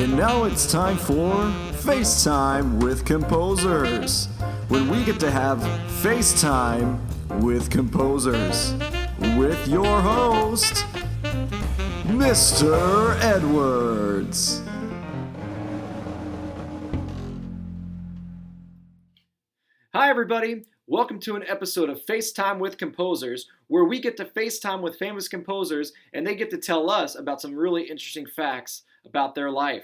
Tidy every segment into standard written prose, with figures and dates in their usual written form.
And now it's time for FaceTime with Composers, when we get to have FaceTime with Composers, with your host, Mr. Edwards. Hi everybody, welcome to an episode of FaceTime with Composers, where we get to FaceTime with famous composers and they get to tell us about some really interesting facts about their life.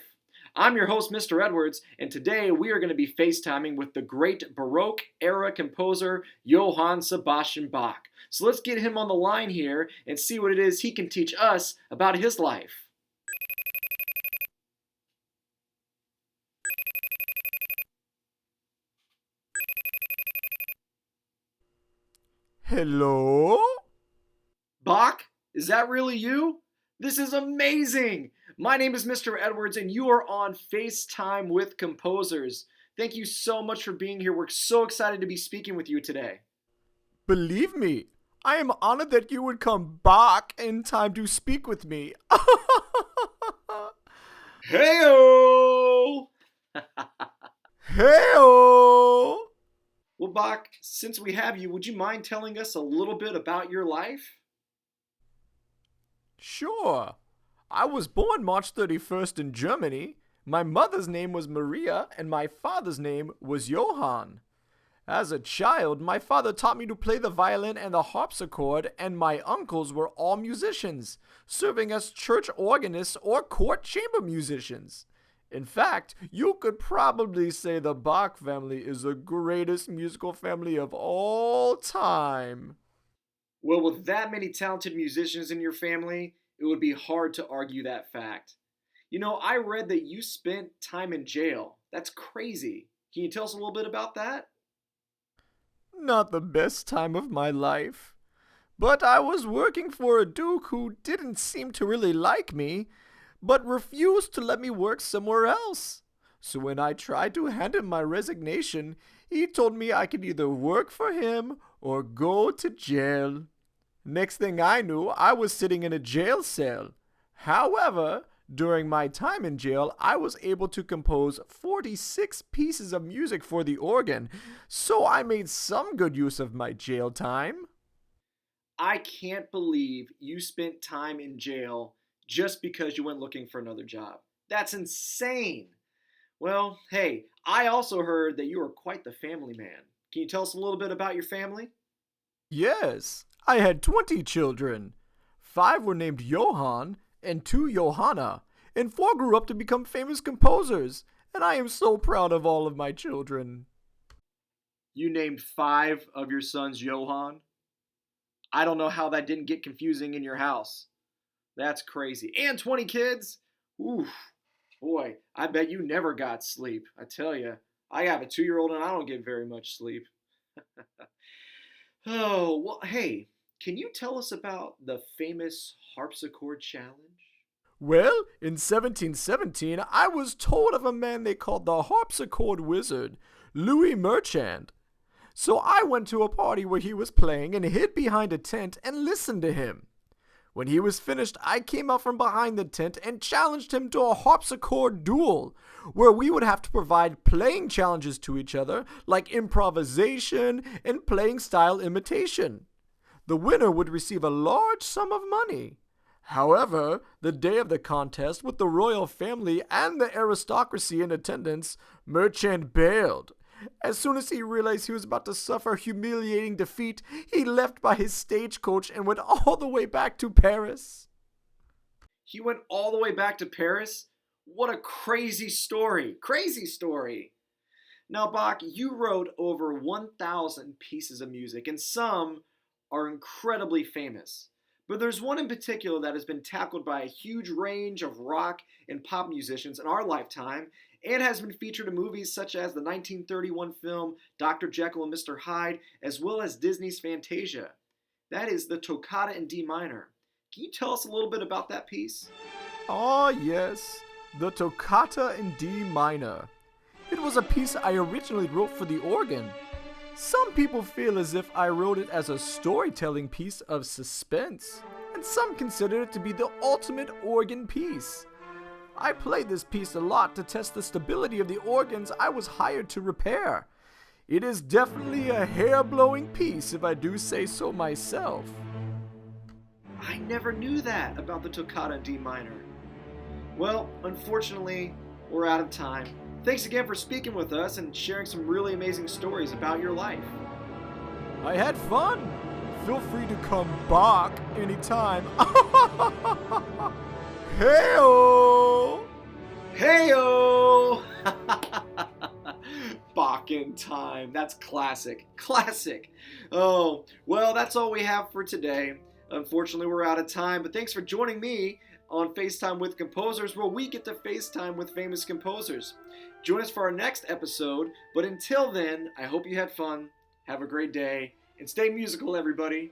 I'm your host, Mr. Edwards, and today we are going to be FaceTiming with the great Baroque era composer Johann Sebastian Bach. So let's get him on the line here and see what it is he can teach us about his life. Hello? Bach, is that really you? This is amazing! My name is Mr. Edwards and you are on FaceTime with Composers. Thank you so much for being here. We're so excited to be speaking with you today. Believe me, I am honored that you would come back in time to speak with me. Heyo! Heyo! Well, Bach, since we have you, would you mind telling us a little bit about your life? Sure. I was born March 31st in Germany. My mother's name was Maria and my father's name was Johann. As a child, my father taught me to play the violin and the harpsichord, and my uncles were all musicians, serving as church organists or court chamber musicians. In fact, you could probably say the Bach family is the greatest musical family of all time. Well, with that many talented musicians in your family, it would be hard to argue that fact. You know, I read that you spent time in jail. That's crazy. Can you tell us a little bit about that? Not the best time of my life. But I was working for a duke who didn't seem to really like me, but refused to let me work somewhere else. So when I tried to hand him my resignation, he told me I could either work for him or go to jail. Next thing I knew, I was sitting in a jail cell. However, during my time in jail, I was able to compose 46 pieces of music for the organ, so I made some good use of my jail time. I can't believe you spent time in jail just because you went looking for another job. That's insane. Well, hey, I also heard that you are quite the family man. Can you tell us a little bit about your family? Yes, I had 20 children. 5 were named Johann and 2 Johanna, and 4 grew up to become famous composers, and I am so proud of all of my children. You named 5 of your sons Johann? I don't know how that didn't get confusing in your house. That's crazy. And 20 kids? Oof. Boy, I bet you never got sleep. I tell you, I have a 2-year-old and I don't get very much sleep. Oh, well, hey, can you tell us about the famous Harpsichord challenge? Well, in 1717, I was told of a man they called the Harpsichord Wizard, Louis Merchant. So I went to a party where he was playing and hid behind a tent and listened to him. When he was finished, I came out from behind the tent and challenged him to a harpsichord duel, where we would have to provide playing challenges to each other, like improvisation and playing style imitation. The winner would receive a large sum of money. However, the day of the contest, with the royal family and the aristocracy in attendance, Merchant bailed. As soon as he realized he was about to suffer humiliating defeat, he left by his stagecoach and went all the way back to Paris. He went all the way back to Paris? What a crazy story. Crazy story. Now, Bach, you wrote over 1,000 pieces of music, and some are incredibly famous. But there's one in particular that has been tackled by a huge range of rock and pop musicians in our lifetime, and has been featured in movies such as the 1931 film Dr. Jekyll and Mr. Hyde, as well as Disney's Fantasia. That is the Toccata in D minor. Can you tell us a little bit about that piece? Ah, yes, the Toccata in D minor. It was a piece I originally wrote for the organ. Some people feel as if I wrote it as a storytelling piece of suspense, and some consider it to be the ultimate organ piece. I played this piece a lot to test the stability of the organs I was hired to repair. It is definitely a hair-blowing piece, if I do say so myself. I never knew that about the Toccata in D minor. Well, unfortunately, we're out of time. Thanks again for speaking with us and sharing some really amazing stories about your life. I had fun. Feel free to come back anytime. Hey-o! Heyo! Bach in time. That's classic. Classic. Oh, well, that's all we have for today. Unfortunately, we're out of time, but thanks for joining me on FaceTime with Composers, where we get to FaceTime with famous composers. Join us for our next episode, but until then, I hope you had fun, have a great day, and stay musical, everybody.